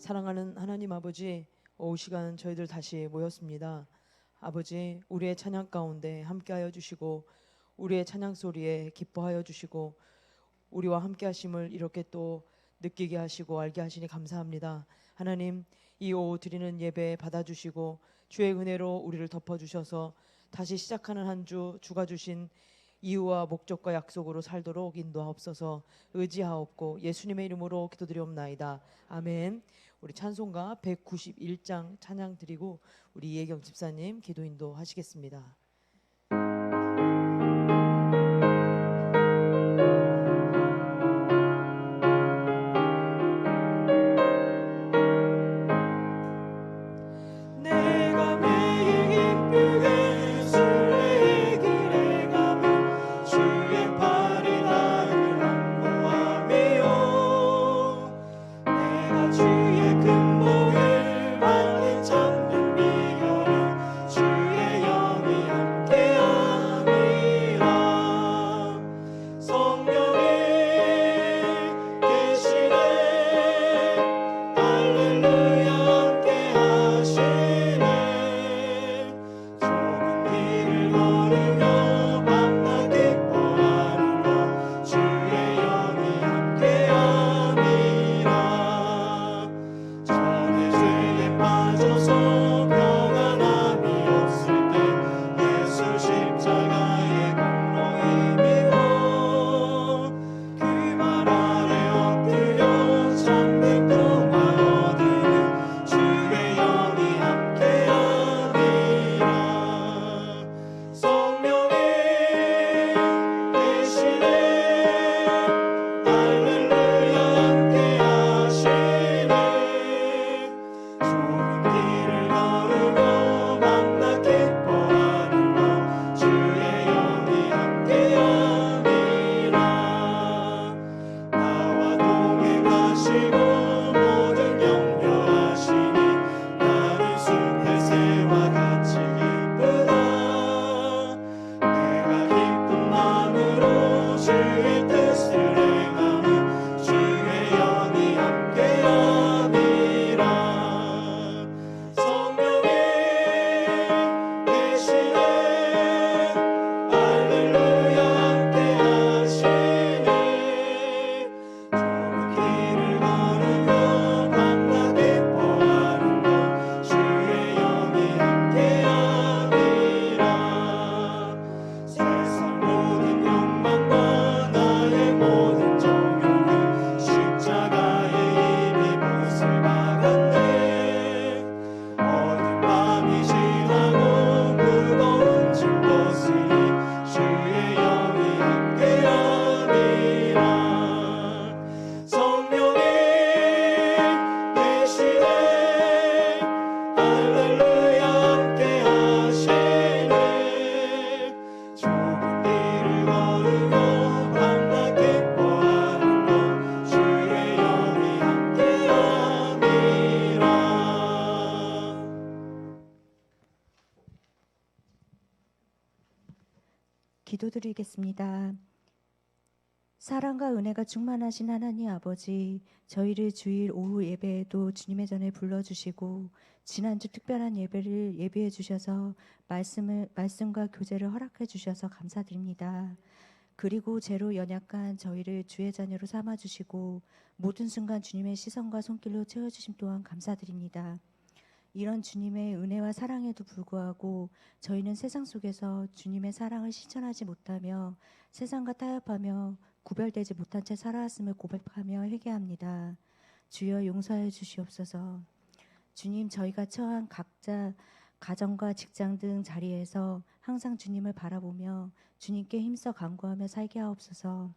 사랑하는 하나님 아버지, 오후 시간 저희들 다시 모였습니다. 아버지, 우리의 찬양 가운데 함께하여 주시고 우리의 찬양 소리에 기뻐하여 주시고 우리와 함께 하심을 이렇게 또 느끼게 하시고 알게 하시니 감사합니다. 하나님, 이 오후 드리는 예배 받아주시고 주의 은혜로 우리를 덮어주셔서 다시 시작하는 한 주 주가 주신 이유와 목적과 약속으로 살도록 인도하옵소서. 의지하옵고 예수님의 이름으로 기도드리옵나이다. 아멘. 우리 찬송가 191장 찬양 드리고 우리 이혜경 집사님 기도 인도하시겠습니다. 기도드리겠습니다. 사랑과 은혜가 충만하신 하나님 아버지, 저희를 주일 오후 예배에도 주님의 전에 불러주시고 지난주 특별한 예배를 예비해 주셔서 말씀과 교제를 허락해 주셔서 감사드립니다. 그리고 죄로 연약한 저희를 주의 자녀로 삼아주시고 모든 순간 주님의 시선과 손길로 채워주심 또한 감사드립니다. 이런 주님의 은혜와 사랑에도 불구하고 저희는 세상 속에서 주님의 사랑을 실천하지 못하며 세상과 타협하며 구별되지 못한 채 살아왔음을 고백하며 회개합니다. 주여 용서해 주시옵소서. 주님, 저희가 처한 각자 가정과 직장 등 자리에서 항상 주님을 바라보며 주님께 힘써 간구하며 살게 하옵소서.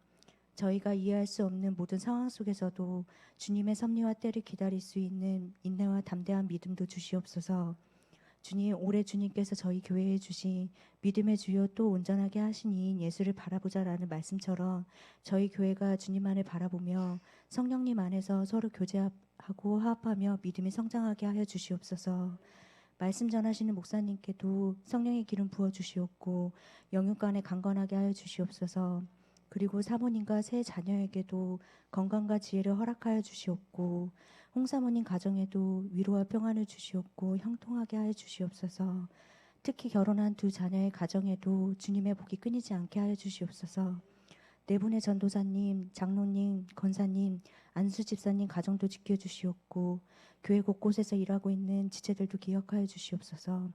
저희가 이해할 수 없는 모든 상황 속에서도 주님의 섭리와 때를 기다릴 수 있는 인내와 담대한 믿음도 주시옵소서. 주님, 올해 주님께서 저희 교회에 주신 믿음의 주요 또 온전하게 하신 이인 예수를 바라보자라는 말씀처럼 저희 교회가 주님만을 바라보며 성령님 안에서 서로 교제하고 화합하며 믿음이 성장하게 하여 주시옵소서. 말씀 전하시는 목사님께도 성령의 기름 부어 주시옵고 영육간에 강건하게 하여 주시옵소서. 그리고 사모님과 새 자녀에게도 건강과 지혜를 허락하여 주시옵고 홍사모님 가정에도 위로와 평안을 주시옵고 형통하게 하여 주시옵소서. 특히 결혼한 두 자녀의 가정에도 주님의 복이 끊이지 않게 하여 주시옵소서. 네 분의 전도사님, 장로님, 권사님, 안수 집사님 가정도 지켜주시옵고 교회 곳곳에서 일하고 있는 지체들도 기억하여 주시옵소서.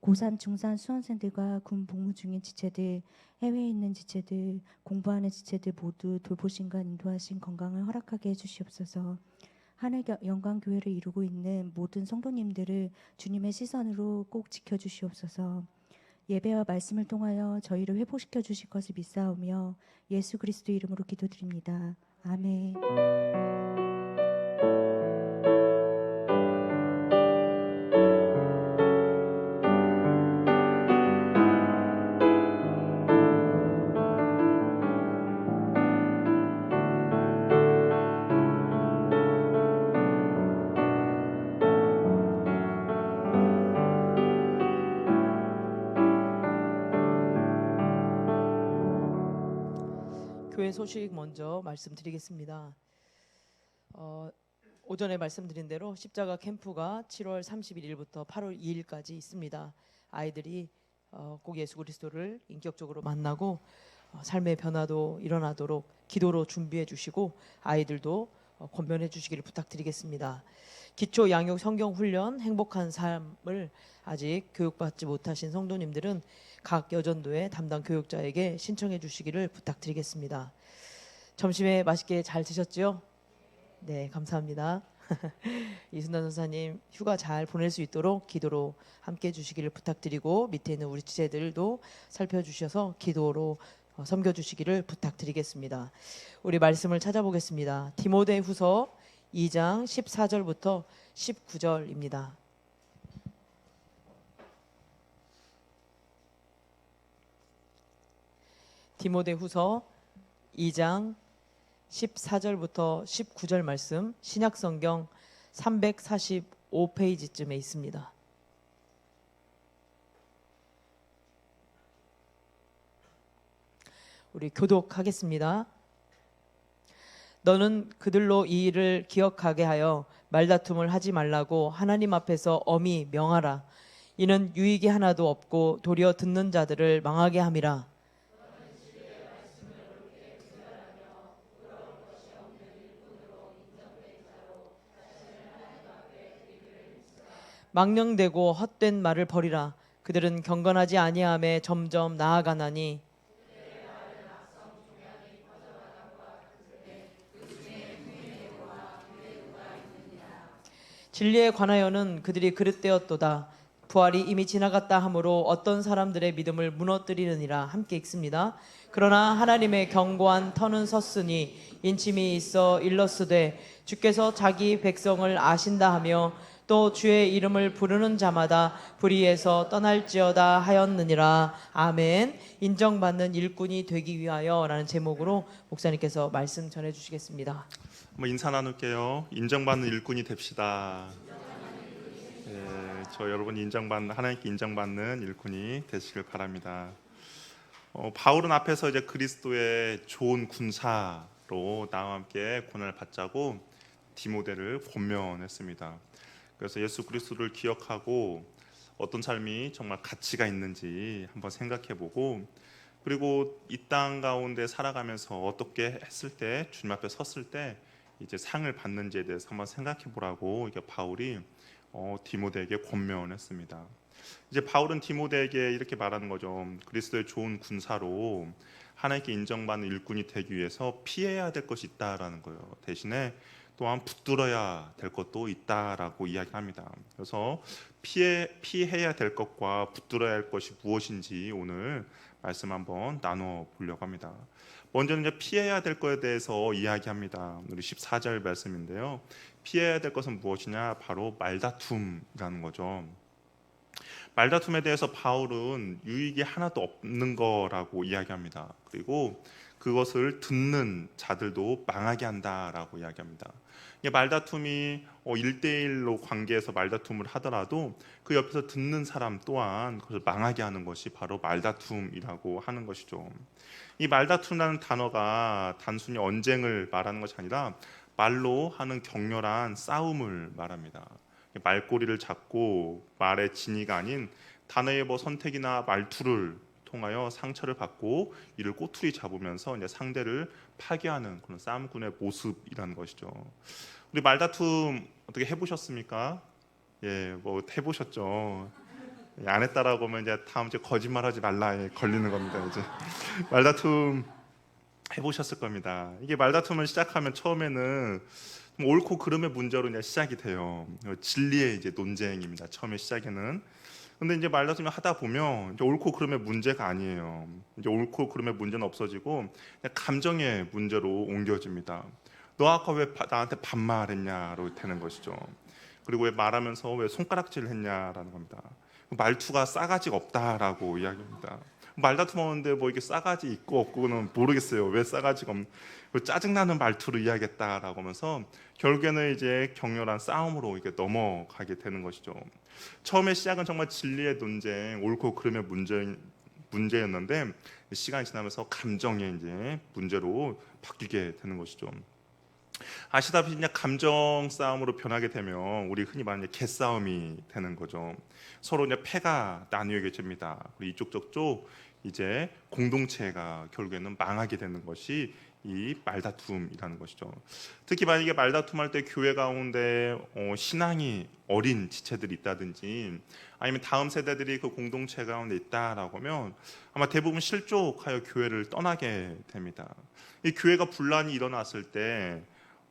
고3, 중3 수험생들과 군 복무 중인 지체들, 해외에 있는 지체들, 공부하는 지체들 모두 돌보심과 인도하신 건강을 허락하게 해주시옵소서. 하늘 영광교회를 이루고 있는 모든 성도님들을 주님의 시선으로 꼭 지켜주시옵소서. 예배와 말씀을 통하여 저희를 회복시켜 주실 것을 믿사오며 예수 그리스도 이름으로 기도드립니다. 아멘. 교회 소식 먼저 말씀드리겠습니다. 오전에 말씀드린 대로 십자가 캠프가 7월 31일부터 8월 2일까지 있습니다. 아이들이 꼭 예수 그리스도를 인격적으로 만나고 삶의 변화도 일어나도록 기도로 준비해 주시고 아이들도 권면해 주시기를 부탁드리겠습니다. 기초 양육 성경 훈련 행복한 삶을 아직 교육받지 못하신 성도님들은 각 여전도의 담당 교육자에게 신청해 주시기를 부탁드리겠습니다. 점심에 맛있게 잘 드셨죠? 네, 감사합니다. 이순단 선사님 휴가 잘 보낼 수 있도록 기도로 함께 해주시기를 부탁드리고 밑에 있는 우리 지체들도 살펴주셔서 기도로 섬겨주시기를 부탁드리겠습니다. 우리 말씀을 찾아보겠습니다. 디모데후서 2장 14절부터 19절입니다. 디모데후서 2장 14절부터 19절 말씀 신약성경 345페이지쯤에 있습니다. 우리 교독하겠습니다. 너는 그들로 이 일을 기억하게 하여 말다툼을 하지 말라고 하나님 앞에서 엄히 명하라. 이는 유익이 하나도 없고 도리어 듣는 자들을 망하게 함이라. 망령되고 헛된 말을 버리라. 그들은 경건하지 아니함에 점점 나아가나니 진리에 관하여는 그들이 그릇되었도다. 부활이 이미 지나갔다 하므로 어떤 사람들의 믿음을 무너뜨리느니라. 함께 읽습니다. 그러나 하나님의 견고한 터는 섰으니 인침이 있어 일러스되 주께서 자기 백성을 아신다 하며 또 주의 이름을 부르는 자마다 불의에서 떠날지어다 하였느니라. 아멘. 인정받는 일꾼이 되기 위하여 라는 제목으로 목사님께서 말씀 전해주시겠습니다. 한번 인사 나눌게요. 인정받는 일꾼이 됩시다. 저 여러분 하나님께 인정받는 일꾼이 되시길 바랍니다. 바울은 앞에서 이제 그리스도의 좋은 군사로 나와 함께 고난을 받자고 디모데를 권면했습니다. 그래서 예수 그리스도를 기억하고 어떤 삶이 정말 가치가 있는지 한번 생각해보고 그리고 이 땅 가운데 살아가면서 어떻게 했을 때 주님 앞에 섰을 때 이제 상을 받는지에 대해서 한번 생각해보라고 이게 바울이 디모데에게 권면했습니다. 이제 바울은 디모데에게 이렇게 말하는 거죠. 그리스도의 좋은 군사로 하나님께 인정받는 일꾼이 되기 위해서 피해야 될 것이 있다라는 거예요. 대신에 또한 붙들어야 될 것도 있다라고 이야기합니다. 그래서 피해야 될 것과 붙들어야 할 것이 무엇인지 오늘 말씀 한번 나눠 보려고 합니다. 먼저는 이제 피해야 될 것에 대해서 이야기합니다. 우리 14절 말씀인데요. 피해야 될 것은 무엇이냐? 바로 말다툼이라는 거죠. 말다툼에 대해서 바울은 유익이 하나도 없는 거라고 이야기합니다. 그리고 그것을 듣는 자들도 망하게 한다라고 이야기합니다. 말다툼이 1대1로 관계에서 말다툼을 하더라도 그 옆에서 듣는 사람 또한 그것을 망하게 하는 것이 바로 말다툼이라고 하는 것이죠. 이 말다툼이라는 단어가 단순히 언쟁을 말하는 것이 아니라 말로 하는 격렬한 싸움을 말합니다. 말꼬리를 잡고 말의 진위가 아닌 단어의 선택이나 말투를 통하여 상처를 받고 이를 꼬투리 잡으면서 이제 상대를 파괴하는 그런 싸움꾼의 모습이라는 것이죠. 우리 말다툼 어떻게 해보셨습니까? 예, 해보셨죠. 안 했다라고 하면 이제 다음 주에 거짓말하지 말라에 걸리는 겁니다. 이제 말다툼 해보셨을 겁니다. 이게 말다툼을 시작하면 처음에는 옳고 그름의 문제로 이제 시작이 돼요. 진리의 이제 논쟁입니다. 처음에 시작에는. 근데 이제 말다툼을 하다 보면 이제 옳고 그름의 문제가 아니에요. 이제 옳고 그름의 문제는 없어지고 그냥 감정의 문제로 옮겨집니다. 너 아까 왜 나한테 반말했냐로 되는 것이죠. 그리고 왜 말하면서 왜 손가락질을 했냐라는 겁니다. 말투가 싸가지가 없다라고 이야기합니다. 말다툼 하는데 이게 싸가지 있고 없고는 모르겠어요. 왜 싸가지가 짜증나는 말투로 이야기했다라고 하면서 결국에는 이제 격렬한 싸움으로 이게 넘어가게 되는 것이죠. 처음에 시작은 정말 진리의 논쟁, 옳고 그름의 문제였는데 시간이 지나면서 감정의 이제 문제로 바뀌게 되는 것이죠. 아시다시피 이제 감정 싸움으로 변하게 되면 우리 흔히 말하는 개싸움이 되는 거죠. 서로 이제 패가 나뉘게 됩니다. 이쪽 저쪽 이제 공동체가 결국에는 망하게 되는 것이 이 말다툼이라는 것이죠. 특히 만약에 말다툼할 때 교회 가운데 신앙이 어린 지체들이 있다든지 아니면 다음 세대들이 그 공동체 가운데 있다라고 하면 아마 대부분 실족하여 교회를 떠나게 됩니다. 이 교회가 분란이 일어났을 때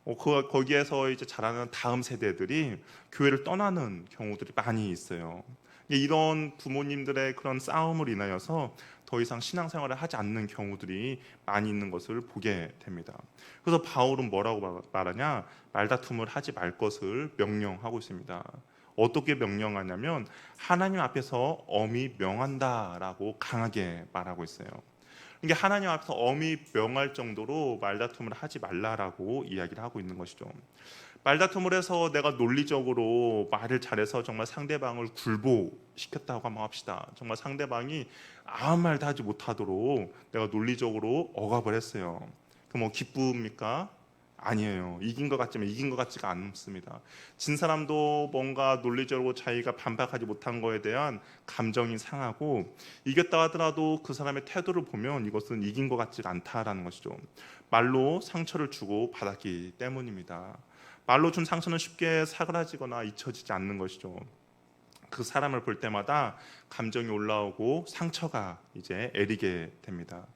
거기에서 이제 자라는 다음 세대들이 교회를 떠나는 경우들이 많이 있어요. 이런 부모님들의 그런 싸움을 인하여서 더 이상 신앙생활을 하지 않는 경우들이 많이 있는 것을 보게 됩니다. 그래서 바울은 뭐라고 말하냐? 말다툼을 하지 말 것을 명령하고 있습니다. 어떻게 명령하냐면 하나님 앞에서 엄히 명한다라고 강하게 말하고 있어요. 이게 하나님 앞에서 엄히 명할 정도로 말다툼을 하지 말라라고 이야기를 하고 있는 것이죠. 말다툼을 해서 내가 논리적으로 말을 잘해서 정말 상대방을 굴복시켰다고 한번 합시다. 정말 상대방이 아무 말도 하지 못하도록 내가 논리적으로 억압을 했어요. 그럼 기쁩니까? 아니에요. 이긴 것 같지만 이긴 것 같지가 않습니다. 진 사람도 뭔가 논리적으로 자기가 반박하지 못한 거에 대한 감정이 상하고 이겼다 하더라도 그 사람의 태도를 보면 이것은 이긴 것 같지 않다라는 것이죠. 말로 상처를 주고 받았기 때문입니다. 말로 준 상처는 쉽게 사그라지거나 잊혀지지 않는 것이죠. 그 사람을 볼 때마다 감정이 올라오고 상처가 이제 애리게 됩니다.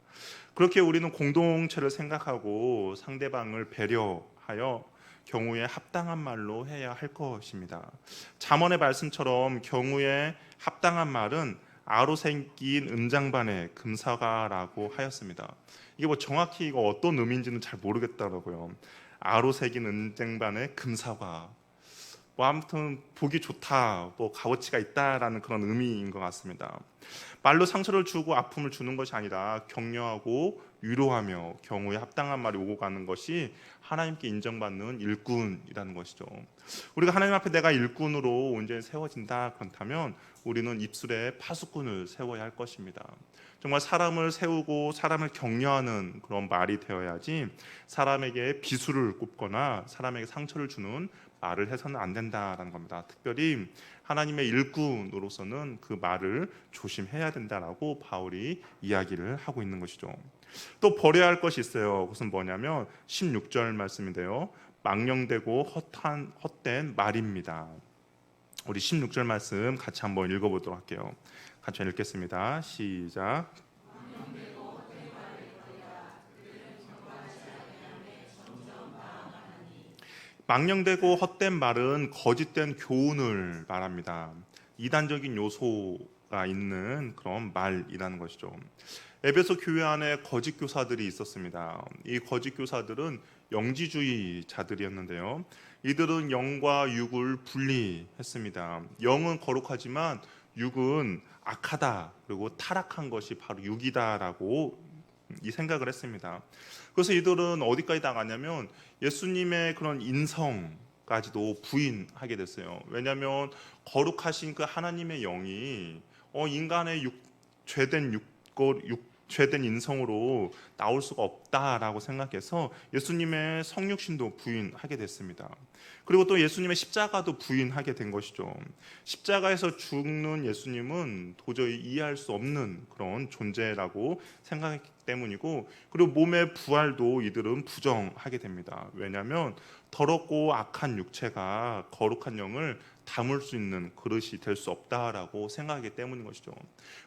그렇게 우리는 공동체를 생각하고 상대방을 배려하여 경우에 합당한 말로 해야 할 것입니다. 잠언의 말씀처럼 경우에 합당한 말은 아로 생긴 은장반의 금사과라고 하였습니다. 이게 정확히 이거 어떤 의미인지는 잘 모르겠더라고요. 아로 새긴 은쟁반의 금사과. 아무튼 보기 좋다, 값어치가 있다라는 그런 의미인 것 같습니다. 말로 상처를 주고 아픔을 주는 것이 아니라 격려하고 위로하며 경우에 합당한 말이 오고 가는 것이 하나님께 인정받는 일꾼이라는 것이죠. 우리가 하나님 앞에 내가 일꾼으로 온전히 세워진다 그렇다면 우리는 입술에 파수꾼을 세워야 할 것입니다. 정말 사람을 세우고 사람을 격려하는 그런 말이 되어야지 사람에게 비수를 꼽거나 사람에게 상처를 주는 말을 해서는 안 된다라는 겁니다. 특별히 하나님의 일꾼으로서는 그 말을 조심해야 된다라고 바울이 이야기를 하고 있는 것이죠. 또 버려야 할 것이 있어요. 그것은 뭐냐면 16절 말씀인데요. 망령되고 헛된 말입니다. 우리 16절 말씀 같이 한번 읽어보도록 할게요. 같이 읽겠습니다. 시작. 망령되고 헛된 말은 거짓된 교훈을 말합니다. 이단적인 요소가 있는 그런 말이라는 것이죠. 에베소 교회 안에 거짓 교사들이 있었습니다. 이 거짓 교사들은 영지주의자들이었는데요. 이들은 영과 육을 분리했습니다. 영은 거룩하지만 육은 악하다, 그리고 타락한 것이 바로 육이다라고 이 생각을 했습니다. 그래서 이들은 어디까지 나가냐면 예수님의 그런 인성까지도 부인하게 됐어요. 왜냐하면 거룩하신 그 하나님의 영이 인간의 죄된 죄된 인성으로 나올 수가 없다라고 생각해서 예수님의 성육신도 부인하게 됐습니다. 그리고 또 예수님의 십자가도 부인하게 된 것이죠. 십자가에서 죽는 예수님은 도저히 이해할 수 없는 그런 존재라고 생각했기 때문이고, 그리고 몸의 부활도 이들은 부정하게 됩니다. 왜냐하면 더럽고 악한 육체가 거룩한 영을 담을 수 있는 그릇이 될 수 없다라고 생각하기 때문인 것이죠.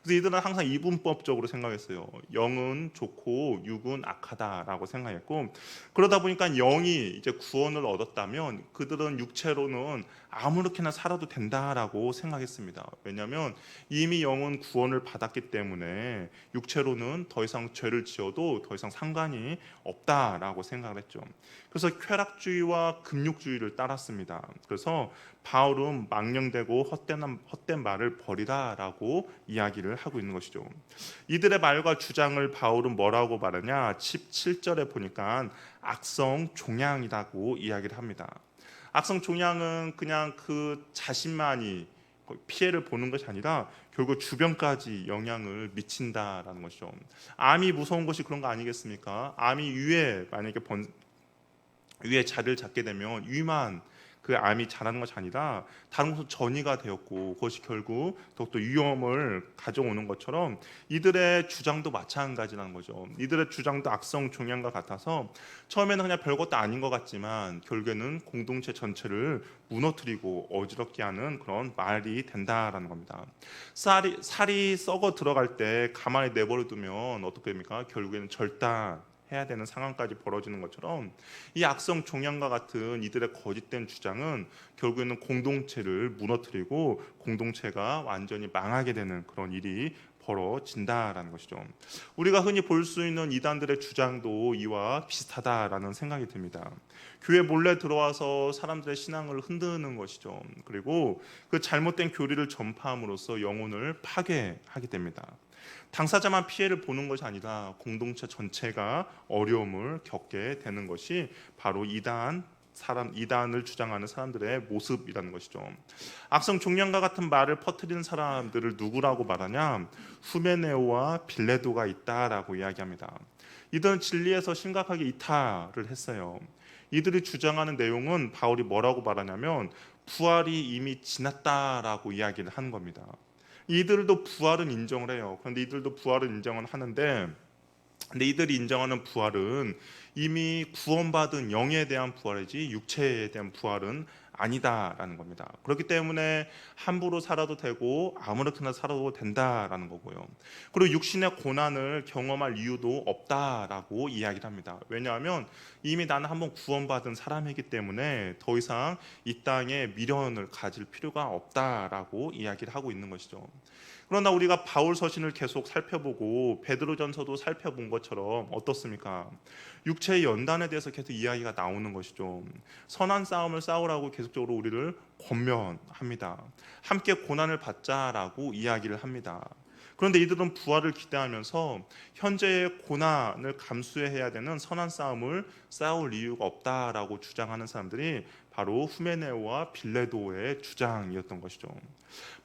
그래서 이들은 항상 이분법적으로 생각했어요. 영은 좋고 육은 악하다라고 생각했고, 그러다 보니까 영이 이제 구원을 얻었다면 그들은 육체로는 아무렇게나 살아도 된다라고 생각했습니다. 왜냐하면 이미 영은 구원을 받았기 때문에 육체로는 더 이상 죄를 지어도 더 이상 상관이 없다라고 생각을 했죠. 그래서 쾌락주의와 금욕주의를 따랐습니다. 그래서 바울은 망령되고 헛된 말을 버리라라고 이야기를 하고 있는 것이죠. 이들의 말과 주장을 바울은 뭐라고 말하냐? 17절에 보니까 악성 종양이라고 이야기를 합니다. 악성 종양은 그냥 그 자신만이 피해를 보는 것이 아니라 결국 주변까지 영향을 미친다라는 것이죠. 암이 무서운 것이 그런 거 아니겠습니까? 암이 위에 자리를 잡게 되면 위만 그 암이 자라는 것이 아니라 다른 곳은 전이가 되었고, 그것이 결국 더욱더 위험을 가져오는 것처럼 이들의 주장도 마찬가지라는 거죠. 이들의 주장도 악성 종양과 같아서 처음에는 그냥 별것도 아닌 것 같지만 결국에는 공동체 전체를 무너뜨리고 어지럽게 하는 그런 말이 된다라는 겁니다. 살이 썩어 들어갈 때 가만히 내버려 두면 어떻게 됩니까? 결국에는 해야 되는 상황까지 벌어지는 것처럼 이 악성 종양과 같은 이들의 거짓된 주장은 결국에는 공동체를 무너뜨리고 공동체가 완전히 망하게 되는 그런 일이 벌어진다라는 것이죠. 우리가 흔히 볼 수 있는 이단들의 주장도 이와 비슷하다라는 생각이 듭니다. 교회 몰래 들어와서 사람들의 신앙을 흔드는 것이죠. 그리고 그 잘못된 교리를 전파함으로써 영혼을 파괴하게 됩니다. 당사자만 피해를 보는 것이 아니라 공동체 전체가 어려움을 겪게 되는 것이 바로 이단을 주장하는 사람들의 모습이라는 것이죠. 악성 종양과 같은 말을 퍼뜨리는 사람들을 누구라고 말하냐? 후메네오와 빌레도가 있다라고 이야기합니다. 이들은 진리에서 심각하게 이탈을 했어요. 이들이 주장하는 내용은 바울이 뭐라고 말하냐면 부활이 이미 지났다라고 이야기를 하는 겁니다. 이들도 부활은 인정을 해요. 그런데 이들도 부활은 인정은 하는데, 근데 이들이 인정하는 부활은 이미 구원받은 영에 대한 부활이지 육체에 대한 부활은 아니다라는 겁니다. 그렇기 때문에 함부로 살아도 되고 아무렇게나 살아도 된다라는 거고요. 그리고 육신의 고난을 경험할 이유도 없다라고 이야기를 합니다. 왜냐하면 이미 나는 한번 구원받은 사람이기 때문에 더 이상 이 땅에 미련을 가질 필요가 없다라고 이야기를 하고 있는 것이죠. 그러나 우리가 바울 서신을 계속 살펴보고 베드로전서도 살펴본 것처럼 어떻습니까? 육체의 연단에 대해서 계속 이야기가 나오는 것이죠. 선한 싸움을 싸우라고 계속적으로 우리를 권면합니다. 함께 고난을 받자라고 이야기를 합니다. 그런데 이들은 부활을 기대하면서 현재의 고난을 감수해야 되는 선한 싸움을 싸울 이유가 없다라고 주장하는 사람들이 바로 후메네오와 빌레도의 주장이었던 것이죠.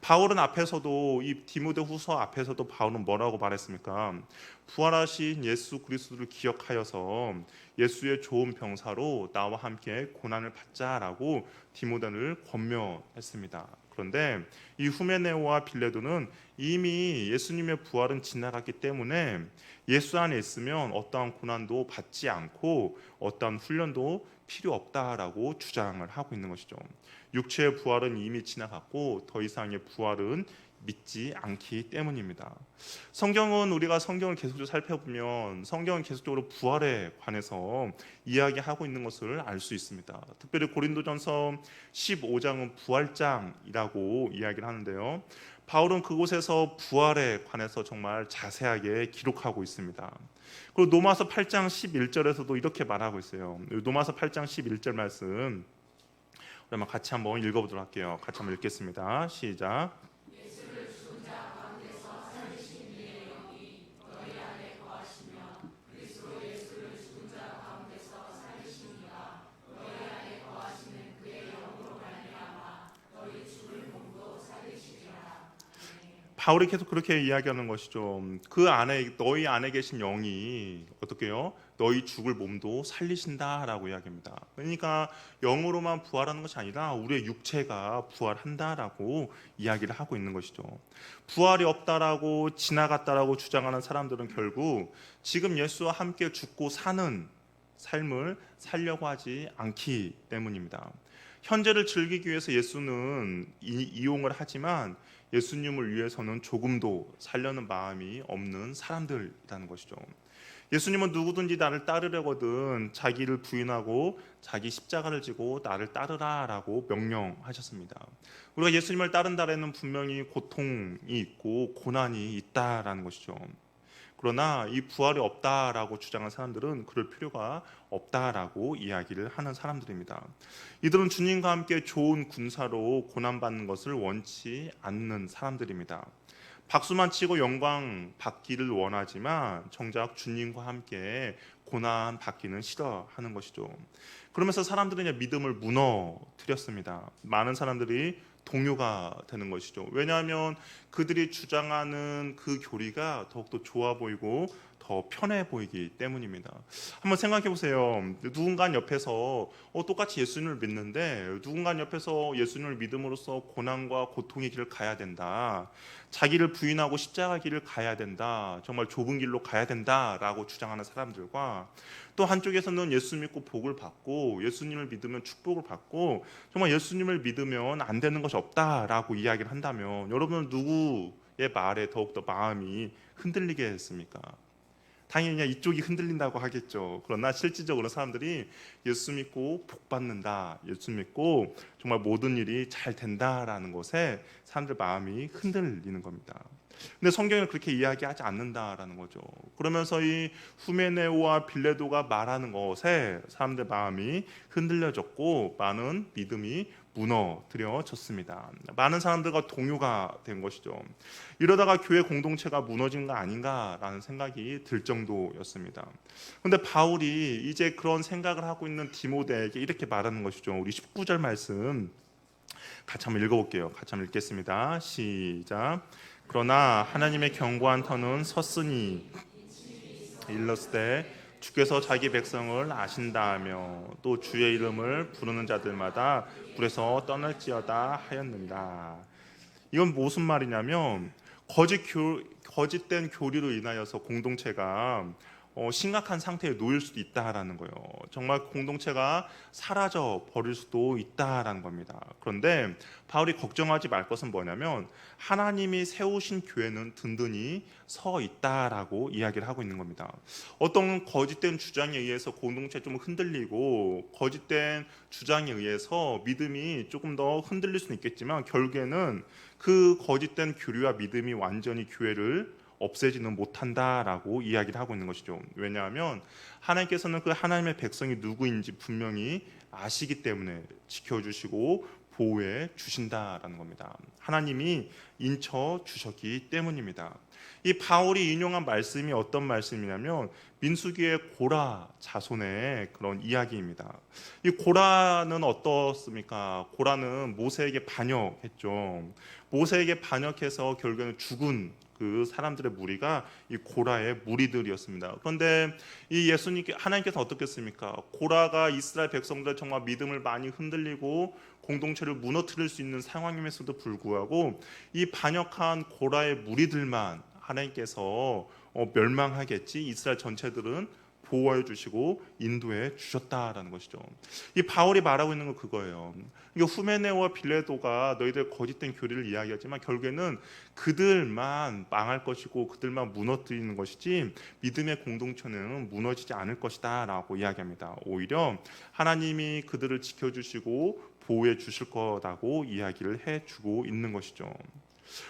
바울은 앞에서도 이 디모데후서 앞에서도 바울은 뭐라고 말했습니까? 부활하신 예수 그리스도를 기억하여서 예수의 좋은 병사로 나와 함께 고난을 받자라고 디모데를 권면했습니다. 그런데 이 후메네오와 빌레도는 이미 예수님의 부활은 지나갔기 때문에 예수 안에 있으면 어떠한 고난도 받지 않고 어떠한 훈련도 필요 없다라고 주장을 하고 있는 것이죠. 육체의 부활은 이미 지나갔고 더 이상의 부활은 믿지 않기 때문입니다. 우리가 성경을 계속적으로 살펴보면 성경은 계속적으로 부활에 관해서 이야기하고 있는 것을 알 수 있습니다. 특별히 고린도전서 15장은 부활장이라고 이야기를 하는데요. 바울은 그곳에서 부활에 관해서 정말 자세하게 기록하고 있습니다. 그리고 로마서 8장 11절에서도 이렇게 말하고 있어요. 로마서 8장 11절 말씀 그러면 같이 한번 읽어보도록 할게요. 같이 한번 읽겠습니다. 시작. 바울이 계속 그렇게 이야기하는 것이죠. 그 안에 너희 안에 계신 영이 어떻게요? 너희 죽을 몸도 살리신다라고 이야기합니다. 그러니까 영으로만 부활하는 것이 아니라 우리의 육체가 부활한다라고 이야기를 하고 있는 것이죠. 부활이 없다라고 지나갔다라고 주장하는 사람들은 결국 지금 예수와 함께 죽고 사는 삶을 살려고 하지 않기 때문입니다. 현재를 즐기기 위해서 예수는 이용을 하지만 예수님을 위해서는 조금도 살려는 마음이 없는 사람들이라는 것이죠. 예수님은 누구든지 나를 따르려거든 자기를 부인하고 자기 십자가를 지고 나를 따르라라고 명령하셨습니다. 우리가 예수님을 따른다라는 분명히 고통이 있고 고난이 있다라는 것이죠. 그러나 이 부활이 없다라고 주장하는 사람들은 그럴 필요가 없다라고 이야기를 하는 사람들입니다. 이들은 주님과 함께 좋은 군사로 고난받는 것을 원치 않는 사람들입니다. 박수만 치고 영광 받기를 원하지만 정작 주님과 함께 고난 받기는 싫어하는 것이죠. 그러면서 사람들은 이제 믿음을 무너뜨렸습니다. 많은 사람들이 동요가 되는 것이죠. 왜냐하면 그들이 주장하는 그 교리가 더욱더 좋아 보이고 더 편해 보이기 때문입니다. 한번 생각해 보세요. 누군가 옆에서 똑같이 예수님을 믿는데 누군가 옆에서 예수님을 믿음으로써 고난과 고통의 길을 가야 된다. 자기를 부인하고 십자가 길을 가야 된다. 정말 좁은 길로 가야 된다라고 주장하는 사람들과 또 한쪽에서는 예수 믿고 복을 받고 예수님을 믿으면 축복을 받고 정말 예수님을 믿으면 안 되는 것이 없다라고 이야기를 한다면 여러분은 누구의 말에 더욱더 마음이 흔들리겠습니까? 당연히 그냥 이쪽이 흔들린다고 하겠죠. 그러나 실질적으로 사람들이 예수 믿고 복 받는다, 예수 믿고 정말 모든 일이 잘 된다라는 것에 사람들 마음이 흔들리는 겁니다. 근데 성경은 그렇게 이야기하지 않는다라는 거죠. 그러면서 이 후메네오와 빌레도가 말하는 것에 사람들 마음이 흔들려졌고 많은 믿음이 무너뜨려졌습니다. 많은 사람들과 동요가 된 것이죠. 이러다가 교회 공동체가 무너진 거 아닌가라는 생각이 들 정도였습니다. 그런데 바울이 이제 그런 생각을 하고 있는 디모데에게 이렇게 말하는 것이죠. 우리 19절 말씀 같이 한번 읽어볼게요. 같이 한번 읽겠습니다. 시작. 그러나 하나님의 견고한 터는 섰으니 일렀을 주께서 자기 백성을 아신다하며 또 주의 이름을 부르는 자들마다 불에서 떠날지어다 하였느니라. 이건 무슨 말이냐면 거짓된 교리로 인하여서 공동체가 심각한 상태에 놓일 수도 있다라는 거예요. 정말 공동체가 사라져 버릴 수도 있다라는 겁니다. 그런데 바울이 걱정하지 말 것은 뭐냐면 하나님이 세우신 교회는 든든히 서 있다라고 이야기를 하고 있는 겁니다. 어떤 거짓된 주장에 의해서 공동체 좀 흔들리고 거짓된 주장에 의해서 믿음이 조금 더 흔들릴 수는 있겠지만 결국에는 그 거짓된 교리와 믿음이 완전히 교회를 없애지는 못한다라고 이야기를 하고 있는 것이죠. 왜냐하면 하나님께서는 그 하나님의 백성이 누구인지 분명히 아시기 때문에 지켜주시고 보호해 주신다라는 겁니다. 하나님이 인쳐 주셨기 때문입니다. 이 바울이 인용한 말씀이 어떤 말씀이냐면 민수기의 고라 자손의 그런 이야기입니다. 이 고라는 어떻습니까? 고라는 모세에게 반역했죠. 모세에게 반역해서 결국에는 죽은 그 사람들의 무리가 이 고라의 무리들이었습니다. 그런데 이 예수님께 하나님께서 어떻겠습니까? 고라가 이스라엘 백성들 정말 믿음을 많이 흔들리고 공동체를 무너뜨릴 수 있는 상황임에서도 불구하고 이 반역한 고라의 무리들만 하나님께서 멸망하겠지 이스라엘 전체들은 보호해 주시고 인도해 주셨다라는 것이죠. 이 바울이 말하고 있는 건 그거예요. 이게 후메네오와 빌레도가 너희들 거짓된 교리를 이야기하지만 결국에는 그들만 망할 것이고 그들만 무너뜨리는 것이지 믿음의 공동체는 무너지지 않을 것이다라고 이야기합니다. 오히려 하나님이 그들을 지켜주시고 보호해 주실 거라고 이야기를 해주고 있는 것이죠.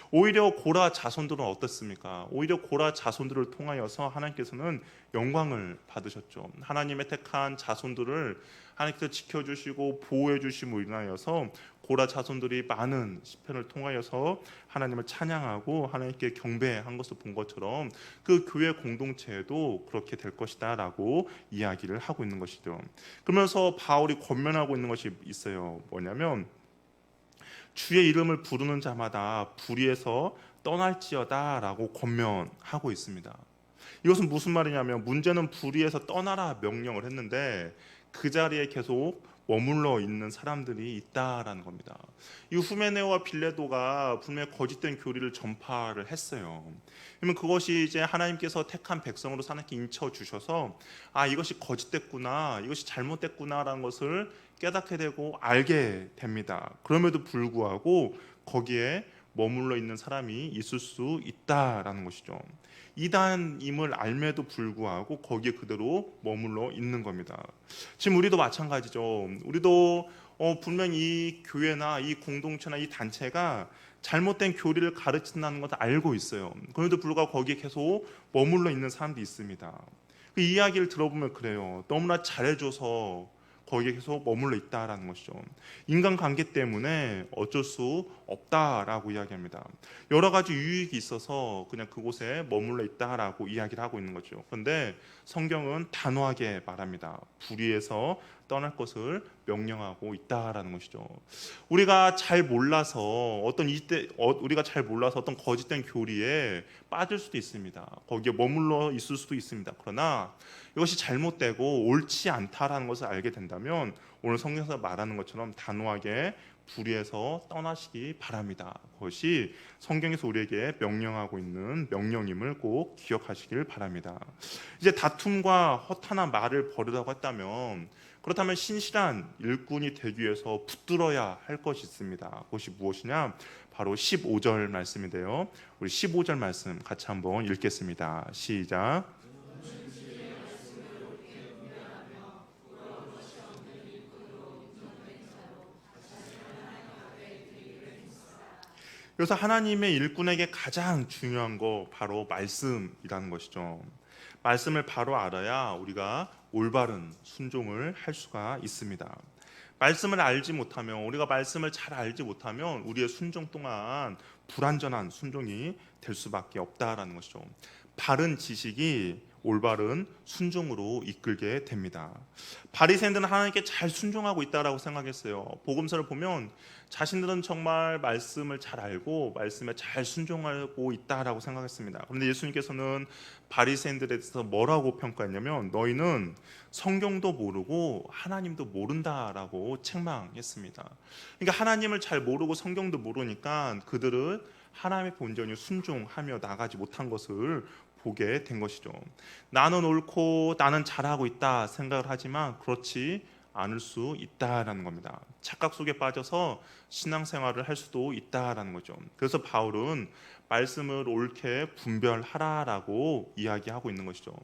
오히려 고라 자손들은 어떻습니까? 오히려 고라 자손들을 통하여서 하나님께서는 영광을 받으셨죠. 하나님의 택한 자손들을 하나님께서 지켜주시고 보호해 주심으로 인하여서 고라 자손들이 많은 시편을 통하여서 하나님을 찬양하고 하나님께 경배한 것을 본 것처럼 그 교회 공동체에도 그렇게 될 것이다라고 이야기를 하고 있는 것이죠. 그러면서 바울이 권면하고 있는 것이 있어요. 뭐냐면 주의 이름을 부르는 자마다 불의에서 떠날지어다라고 권면하고 있습니다. 이것은 무슨 말이냐면 문제는 불의에서 떠나라 명령을 했는데 그 자리에 계속 머물러 있는 사람들이 있다라는 겁니다. 이 후메네오와 빌레도가 분명히 거짓된 교리를 전파를 했어요. 그러면 그것이 이제 하나님께서 택한 백성으로 하나님께 인쳐 주셔서 이것이 거짓됐구나, 이것이 잘못됐구나라는 것을 깨닫게 되고 알게 됩니다. 그럼에도 불구하고 거기에 머물러 있는 사람이 있을 수 있다라는 것이죠. 이단임을 알매도 불구하고 거기에 그대로 머물러 있는 겁니다. 지금 우리도 마찬가지죠. 우리도 분명히 이 교회나 이 공동체나 이 단체가 잘못된 교리를 가르친다는 것을 알고 있어요. 그럼에도 불구하고 거기에 계속 머물러 있는 사람도 있습니다. 그 이야기를 들어보면 그래요. 너무나 잘해줘서 거기에 계속 머물러 있다라는 것이죠. 인간관계 때문에 어쩔 수 없다라고 이야기합니다. 여러 가지 유익이 있어서 그냥 그곳에 머물러 있다라고 이야기를 하고 있는 거죠. 그런데 성경은 단호하게 말합니다. 불의에서 떠날 것을 명령하고 있다라는 것이죠. 우리가 잘 몰라서 우리가 잘 몰라서 어떤 거짓된 교리에 빠질 수도 있습니다. 거기에 머물러 있을 수도 있습니다. 그러나 이것이 잘못되고 옳지 않다라는 것을 알게 된다면 오늘 성경에서 말하는 것처럼 단호하게 불의에서 떠나시기 바랍니다. 그것이 성경에서 우리에게 명령하고 있는 명령임을 꼭 기억하시길 바랍니다. 이제 다툼과 허탄한 말을 버리라고 했다면 그렇다면 신실한 일꾼이 되기 위해서 붙들어야 할 것이 있습니다. 그것이 무엇이냐? 바로 15절 말씀인데요. 우리 15절 말씀 같이 한번 읽겠습니다. 시작. 그래서 하나님의 일꾼에게 가장 중요한 거 바로 말씀이라는 것이죠. 말씀을 바로 알아야 우리가 올바른 순종을 할 수가 있습니다. 말씀을 알지 못하면 우리가 말씀을 잘 알지 못하면 우리의 순종 또한 불완전한 순종이 될 수밖에 없다라는 것이죠. 바른 지식이 올바른 순종으로 이끌게 됩니다. 바리새인들은 하나님께 잘 순종하고 있다라고 생각했어요. 복음서를 보면 자신들은 정말 말씀을 잘 알고 말씀에 잘 순종하고 있다라고 생각했습니다. 그런데 예수님께서는 바리새인들에 대해서 뭐라고 평가했냐면 너희는 성경도 모르고 하나님도 모른다라고 책망했습니다. 그러니까 하나님을 잘 모르고 성경도 모르니까 그들은 하나님의 본전이 순종하며 나가지 못한 것을 보게 된 것이죠. 나는 옳고 나는 잘하고 있다 생각을 하지만 그렇지 않을 수 있다라는 겁니다. 착각 속에 빠져서 신앙생활을 할 수도 있다라는 거죠. 그래서 바울은 말씀을 옳게 분별하라라고 이야기하고 있는 것이죠.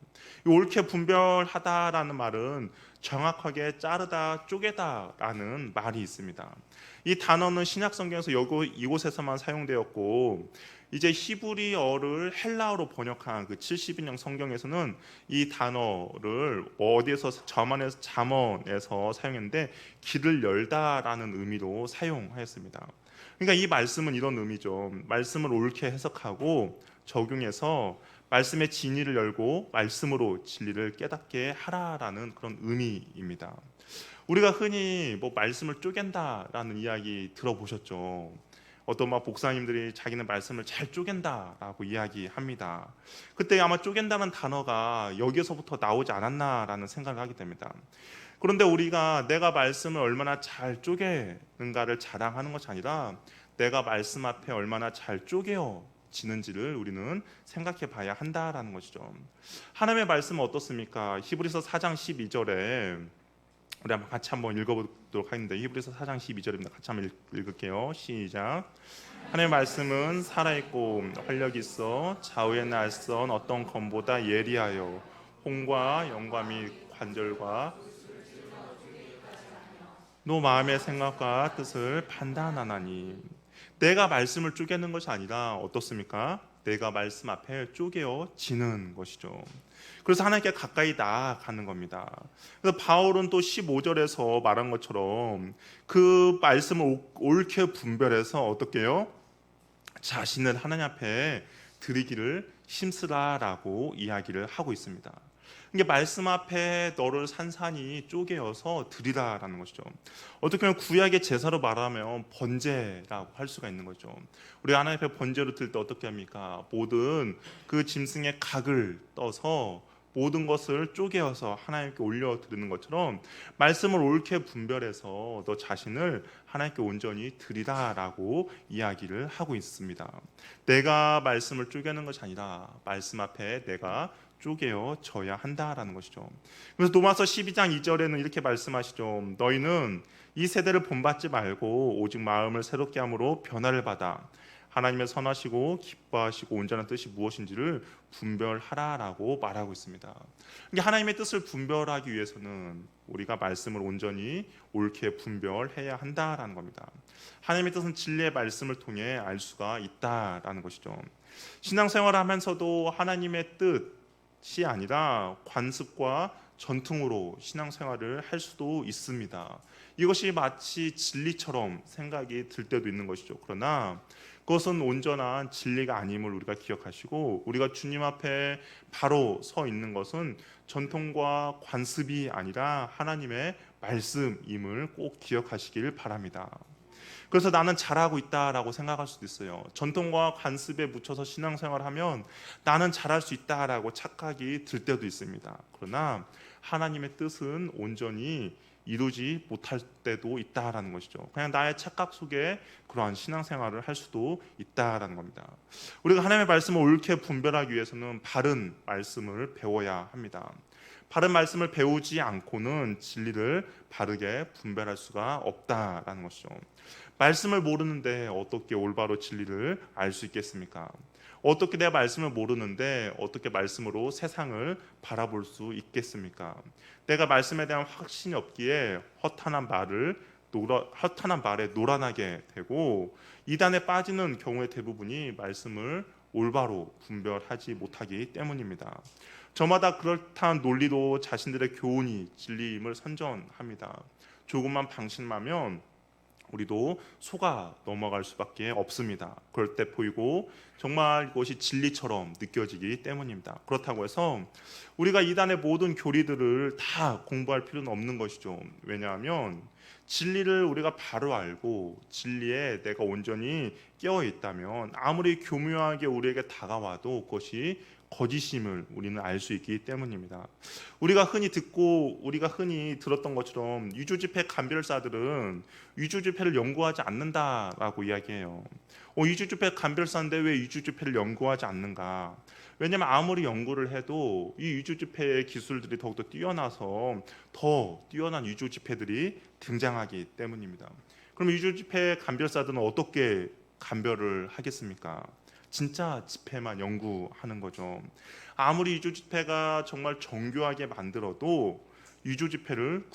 이 옳게 분별하다라는 말은 정확하게 자르다, 쪼개다라는 말이 있습니다. 이 단어는 신약 성경에서 이곳에서만 사용되었고 이제 히브리어를 헬라어로 번역한 그 70인형 성경에서는 이 단어를 어디에서 잠언에서 사용했는데 길을 열다라는 의미로 사용하였습니다. 그러니까 이 말씀은 이런 의미죠. 말씀을 옳게 해석하고 적용해서 말씀의 진리를 열고 말씀으로 진리를 깨닫게 하라라는 그런 의미입니다. 우리가 흔히 말씀을 쪼갠다라는 이야기 들어보셨죠? 어떤 목사님들이 자기는 말씀을 잘 쪼갠다라고 이야기합니다. 그때 아마 쪼갠다는 단어가 여기에서부터 나오지 않았나라는 생각을 하게 됩니다. 그런데 우리가 내가 말씀을 얼마나 잘 쪼개는가를 자랑하는 것이 아니라 내가 말씀 앞에 얼마나 잘 쪼개어지는지를 우리는 생각해 봐야 한다라는 것이죠. 하나님의 말씀은 어떻습니까? 히브리서 4장 12절에 우리 같이 한번 읽어보도록 하겠습니다. 히브리서 4장 12절입니다. 같이 한번 읽을게요. 시작. 하나님의 말씀은 살아있고 활력이 있어 좌우의 날선 어떤 검보다 예리하여 혼과 영과 및 관절과 너 마음의 생각과 뜻을 판단하나니. 내가 말씀을 쪼개는 것이 아니라 어떻습니까? 내가 말씀 앞에 쪼개어지는 것이죠. 그래서 하나님께 가까이 나아가는 겁니다. 그래서 바울은 또 15절에서 말한 것처럼 그 말씀을 옳게 분별해서 어떻게 해요? 자신을 하나님 앞에 드리기를 힘쓰라라고 이야기를 하고 있습니다. 이게 말씀 앞에 너를 산산이 쪼개어서 드리라라는 것이죠. 어떻게 보면 구약의 제사로 말하면 번제라고 할 수가 있는 거죠. 우리 하나님 앞에 번제로 드릴 때 어떻게 합니까? 모든 그 짐승의 각을 떠서 모든 것을 쪼개어서 하나님께 올려드리는 것처럼 말씀을 옳게 분별해서 너 자신을 하나님께 온전히 드리라라고 이야기를 하고 있습니다. 내가 말씀을 쪼개는 것이 아니라 말씀 앞에 내가 쪼개어져야 한다라는 것이죠. 그래서 로마서 12장 2절에는 이렇게 말씀하시죠. 너희는 이 세대를 본받지 말고 오직 마음을 새롭게 함으로 변화를 받아 하나님의 선하시고 기뻐하시고 온전한 뜻이 무엇인지를 분별하라라고 말하고 있습니다. 그러니까 하나님의 뜻을 분별하기 위해서는 우리가 말씀을 온전히 옳게 분별해야 한다라는 겁니다. 하나님의 뜻은 진리의 말씀을 통해 알 수가 있다라는 것이죠. 신앙생활을 하면서도 하나님의 뜻이 아니라 관습과 전통으로 신앙생활을 할 수도 있습니다. 이것이 마치 진리처럼 생각이 들 때도 있는 것이죠. 그러나 그것은 온전한 진리가 아님을 우리가 기억하시고 우리가 주님 앞에 바로 서 있는 것은 전통과 관습이 아니라 하나님의 말씀임을 꼭 기억하시길 바랍니다. 그래서 나는 잘하고 있다라고 생각할 수도 있어요. 전통과 관습에 묻혀서 신앙생활을 하면 나는 잘할 수 있다라고 착각이 들 때도 있습니다. 그러나 하나님의 뜻은 온전히 이루지 못할 때도 있다라는 것이죠. 그냥 나의 착각 속에 그러한 신앙생활을 할 수도 있다라는 겁니다. 우리가 하나님의 말씀을 옳게 분별하기 위해서는 바른 말씀을 배워야 합니다. 바른 말씀을 배우지 않고는 진리를 바르게 분별할 수가 없다라는 것이죠. 말씀을 모르는데 어떻게 올바로 진리를 알 수 있겠습니까? 어떻게 내가 말씀을 모르는데 어떻게 말씀으로 세상을 바라볼 수 있겠습니까? 내가 말씀에 대한 확신이 없기에 허탄한 말에 노란하게 되고 이단에 빠지는 경우의 대부분이 말씀을 올바로 분별하지 못하기 때문입니다. 저마다 그렇다는 논리도 자신들의 교훈이 진리임을 선전합니다. 조금만 방심하면 우리도 속아 넘어갈 수밖에 없습니다. 그럴 때 보이고 정말 이것이 진리처럼 느껴지기 때문입니다. 그렇다고 해서 우리가 이단의 모든 교리들을 다 공부할 필요는 없는 것이죠. 왜냐하면 진리를 우리가 바로 알고 진리에 내가 온전히 깨어 있다면 아무리 교묘하게 우리에게 다가와도 그것이 거짓임을 우리는 알 수 있기 때문입니다. 우리가 흔히 들었던 것처럼 위조지폐 간별사들은 위조지폐를 연구하지 않는다라고 이야기해요. 위조지폐 간별사인데 왜 위조지폐를 연구하지 않는가? 왜냐하면 아무리 연구를 해도 이 위조지폐의 기술들이 더욱더 뛰어나서 더 뛰어난 위조지폐들이 등장하기 때문입니다. 그럼 위조지폐 간별사들은 어떻게 간별을 하겠습니까? 진짜 지폐만 연구하는 거죠. 아무리 위조지폐가 정말 정교하게 만들어도 위조지폐를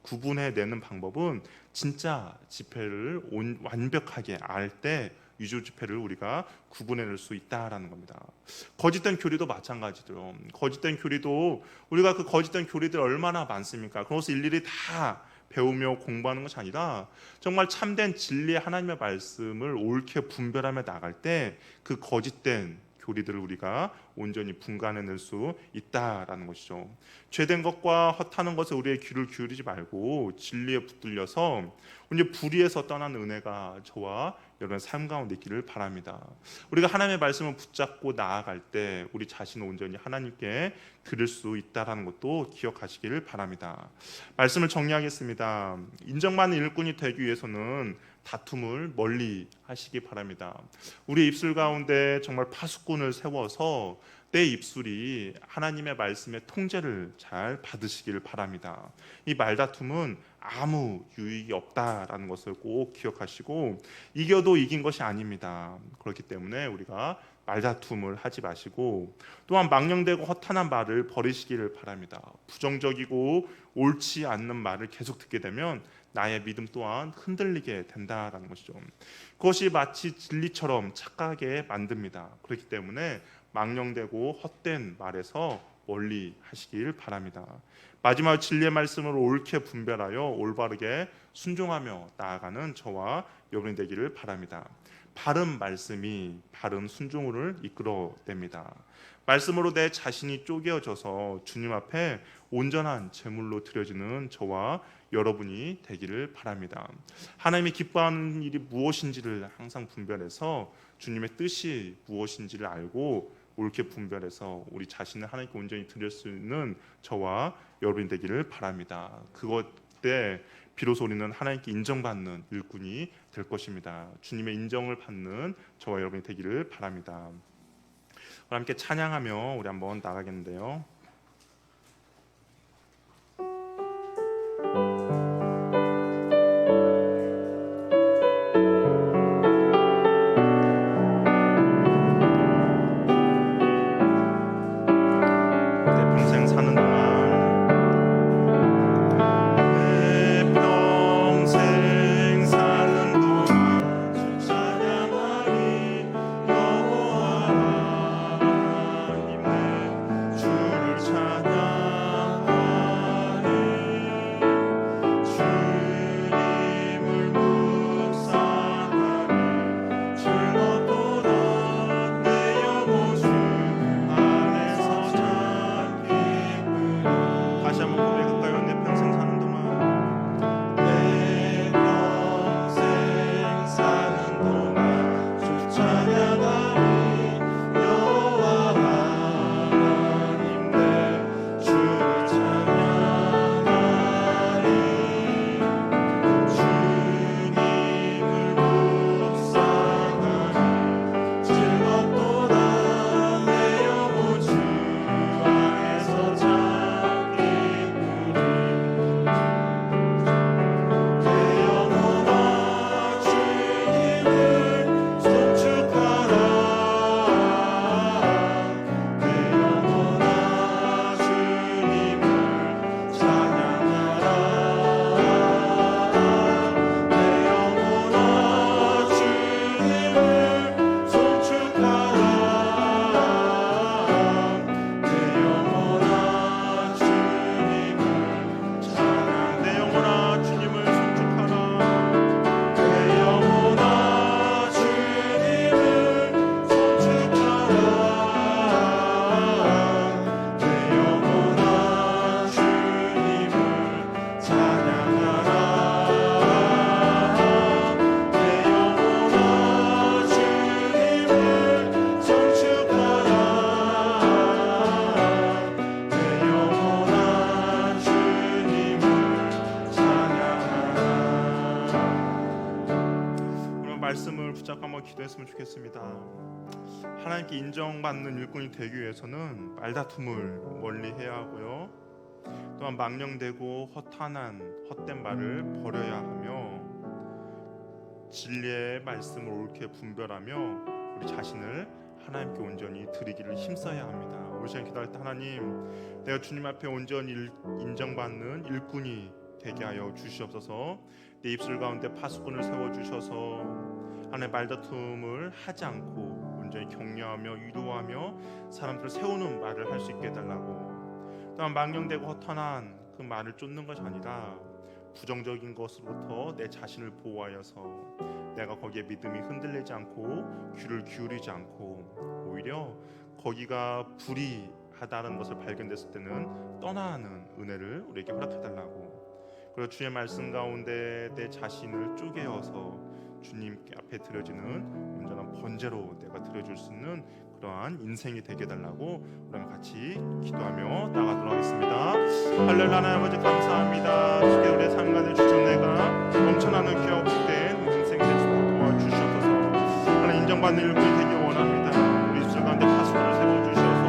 구분해내는 방법은 진짜 지폐를 완벽하게 알 때 위조지폐를 우리가 구분해낼 수 있다라는 겁니다. 거짓된 교리도 마찬가지죠. 거짓된 교리도 우리가 그 거짓된 교리들 얼마나 많습니까? 그것을 일일이 다 배우며 공부하는 것이 아니라 정말 참된 진리의 하나님의 말씀을 옳게 분별하며 나갈 때 그 거짓된 교리들을 우리가 온전히 분간해낼 수 있다라는 것이죠. 죄된 것과 헛하는 것에 우리의 귀를 기울이지 말고 진리에 붙들려서 이제 불의에서 떠난 은혜가 저와 여러분 삶 가운데 있기를 바랍니다. 우리가 하나님의 말씀을 붙잡고 나아갈 때 우리 자신을 온전히 하나님께 드릴 수 있다라는 것도 기억하시기를 바랍니다. 말씀을 정리하겠습니다. 인정받는 일꾼이 되기 위해서는 다툼을 멀리 하시기 바랍니다. 우리 입술 가운데 정말 파수꾼을 세워서 내 입술이 하나님의 말씀의 통제를 잘 받으시기를 바랍니다. 이 말다툼은 아무 유익이 없다라는 것을 꼭 기억하시고 이겨도 이긴 것이 아닙니다. 그렇기 때문에 우리가 말다툼을 하지 마시고 또한 망령되고 허탄한 말을 버리시기를 바랍니다. 부정적이고 옳지 않는 말을 계속 듣게 되면 나의 믿음 또한 흔들리게 된다라는 것이죠. 그것이 마치 진리처럼 착각하게 만듭니다. 그렇기 때문에 망령되고 헛된 말에서 멀리 하시길 바랍니다. 마지막 진리의 말씀을 옳게 분별하여 올바르게 순종하며 나아가는 저와 여러분이 되기를 바랍니다. 바른 말씀이 바른 순종을 이끌어냅니다. 말씀으로 내 자신이 쪼개어져서 주님 앞에 온전한 제물로 드려지는 저와 여러분이 되기를 바랍니다. 하나님이 기뻐하는 일이 무엇인지를 항상 분별해서 주님의 뜻이 무엇인지를 알고 옳게 분별해서 우리 자신을 하나님께 온전히 드릴 수 있는 저와 여러분이 되기를 바랍니다. 그것 때 비로소 우리는 하나님께 인정받는 일꾼이 될 것입니다. 주님의 인정을 받는 저와 여러분이 되기를 바랍니다. 함께 찬양하며 우리 한번 나가겠는데요. 기도했으면 좋겠습니다. 하나님께 인정받는 일꾼이 되기 위해서는 말다툼을 멀리해야 하고요. 또한 망령되고 허탄한 헛된 말을 버려야 하며 진리의 말씀을 옳게 분별하며 우리 자신을 하나님께 온전히 드리기를 힘써야 합니다. 우리 시간 기도할 때 하나님, 내가 주님 앞에 온전히 인정받는 일꾼이 되게 하여 주시옵소서. 내 입술 가운데 파수꾼을 세워주셔서 하나님의 말다툼을 하지 않고 온전히 격려하며 위로하며 사람들을 세우는 말을 할 수 있게 해달라고. 또한 망령되고 허탄한 그 말을 쫓는 것이 아니라 부정적인 것으로부터 내 자신을 보호하여서 내가 거기에 믿음이 흔들리지 않고 귀를 기울이지 않고 오히려 거기가 불의하다는 것을 발견됐을 때는 떠나는 은혜를 우리에게 허락해달라고. 그리고 주의 말씀 가운데 내 자신을 쪼개어서 주님 앞에 드려지는 온전한 번제로 내가 드려줄 수 있는 그러한 인생이 되게 해달라고 우리 같이 기도하며 나가도록 하겠습니다. 할렐루야. 하나님 아버지 감사합니다. 주께 우리의 삶 가운데 주신 내가 넘쳐나는 귀하고 복된 인생 될 수 있도록 도와주셔서 하나님 인정받는 일꾼이 되기 원합니다. 우리 입술 가운데 파수꾼을 세워주셔서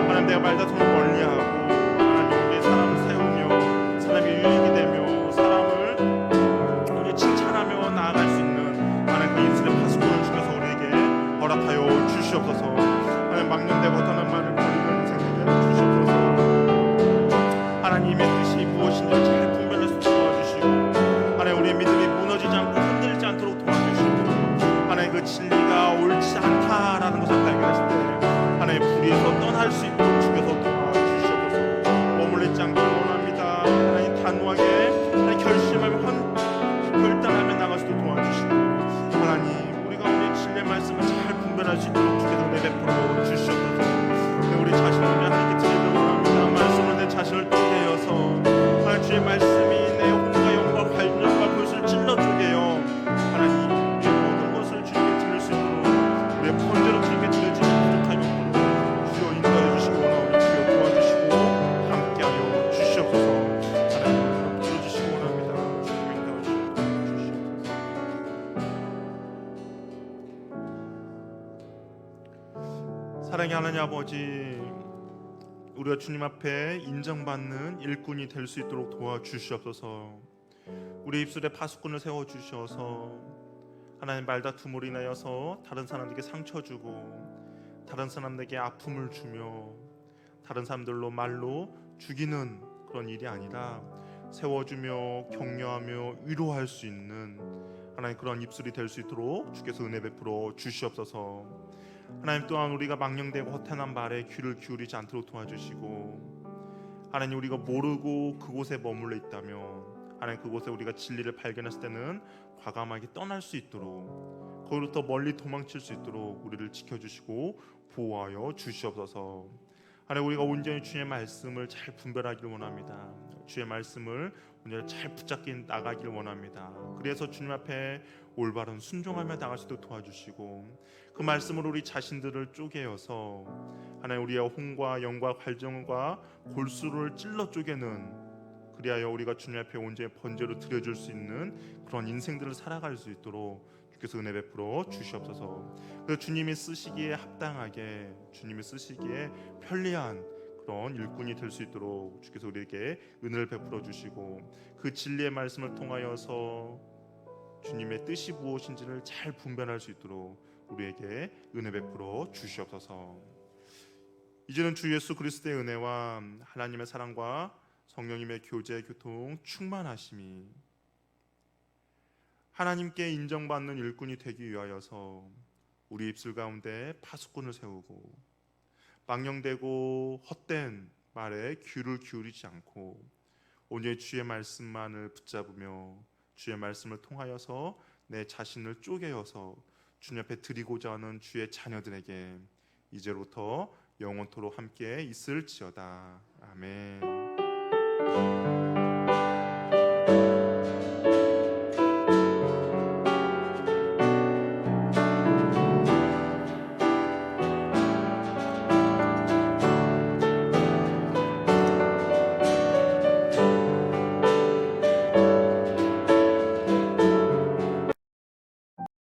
하나님 내가 말다툼을 멀리하고 하나님 우리의 사람을 세우며 사람이 유익이 되며 사람을 우리 칭찬하며 나아갈 수 있는 하나님 그 입술의 파수꾼을 주셔서 우리에게 허락하여 주시옵소서. 하나님 망령되고 허탄한 말을 버리는 인생 되게 주시옵소서. 하나님의 뜻이 무엇인지 잘 분별할 수 있도록 도와주시고 하나님 우리의 믿음이 무너지지 않고 흔들리지 않도록 도와주시고 하나님 그 진리가 옳지 않다라는 것을 발견했을 때 하나님 불의에서 떠날 수 있도록 주께서 도와주시옵소서. 머물리지 않기를 원합니다. 하나님 단호하게 하나님 결심하며 결단하며 나갈 수 있도록 도와주시고 하나님 우리가 우리 말씀을 잘 분별할 수 있도록 주께서 은혜 베풀어 주시옵소서. 우리 자신을 하나님께 드리려고 합니다. 말씀으로 내 자신을 쪼개어서 주의 말씀이 내 혼과 영과 관념과 그것을 찔러 쪼개요. 하나님 우리의 모든 것을 주님께 드릴 수 있도록 우리의 번제로 주님께 드려지지 못하게 주여 인도하여 주시고 원하오니 주여 도와주시고 함께하여 주시옵소서. 하나님 들어주시기 원합니다. 주님 인도하여 주시옵소서. 사랑의 하나님 아버지, 우리가 주님 앞에 인정받는 일꾼이 될 수 있도록 도와주시옵소서. 우리 입술에 파수꾼을 세워주셔서 하나님 말다툼으로 인하여서 다른 사람들에게 상처 주고 다른 사람들에게 아픔을 주며 다른 사람들로 말로 죽이는 그런 일이 아니라 세워주며 격려하며 위로할 수 있는 하나님 그런 입술이 될 수 있도록 주께서 은혜 베풀어 주시옵소서. 하나님 또한 우리가 망령되고 허탄한 말에 귀를 기울이지 않도록 도와주시고, 하나님 우리가 모르고 그곳에 머물러 있다면 하나님 그곳에 우리가 진리를 발견했을 때는 과감하게 떠날 수 있도록, 거기로부터 멀리 도망칠 수 있도록 우리를 지켜주시고 보호하여 주시옵소서. 하나님 우리가 온전히 주의 말씀을 잘 분별하기를 원합니다. 주의 말씀을 온전히 잘 붙잡게 나가기를 원합니다. 그래서 주님 앞에 올바른 순종하며 나갈 수 있도록 도와주시고, 그 말씀으로 우리 자신들을 쪼개어서 하나님 우리의 혼과 영과 갈증과 골수를 찔러 쪼개는, 그리하여 우리가 주님 앞에 온전히 번제로 드려줄 수 있는 그런 인생들을 살아갈 수 있도록 주께서 은혜 베풀어 주시옵소서. 그래서 주님이 쓰시기에 합당하게, 주님이 쓰시기에 편리한 그런 일꾼이 될 수 있도록 주께서 우리에게 은혜를 베풀어 주시고, 그 진리의 말씀을 통하여서 주님의 뜻이 무엇인지를 잘 분별할 수 있도록 우리에게 은혜 베풀어 주시옵소서. 이제는 주 예수 그리스도의 은혜와 하나님의 사랑과 성령님의 교제 교통 충만하심이 하나님께 인정받는 일꾼이 되기 위하여서 우리 입술 가운데 파수꾼을 세우고 망령되고 헛된 말에 귀를 기울이지 않고 온전히 주의 말씀만을 붙잡으며 주의 말씀을 통하여서 내 자신을 쪼개어서 주님 앞에 드리고자 하는 주의 자녀들에게 이제부터 영원토록 함께 있을지어다. 아멘.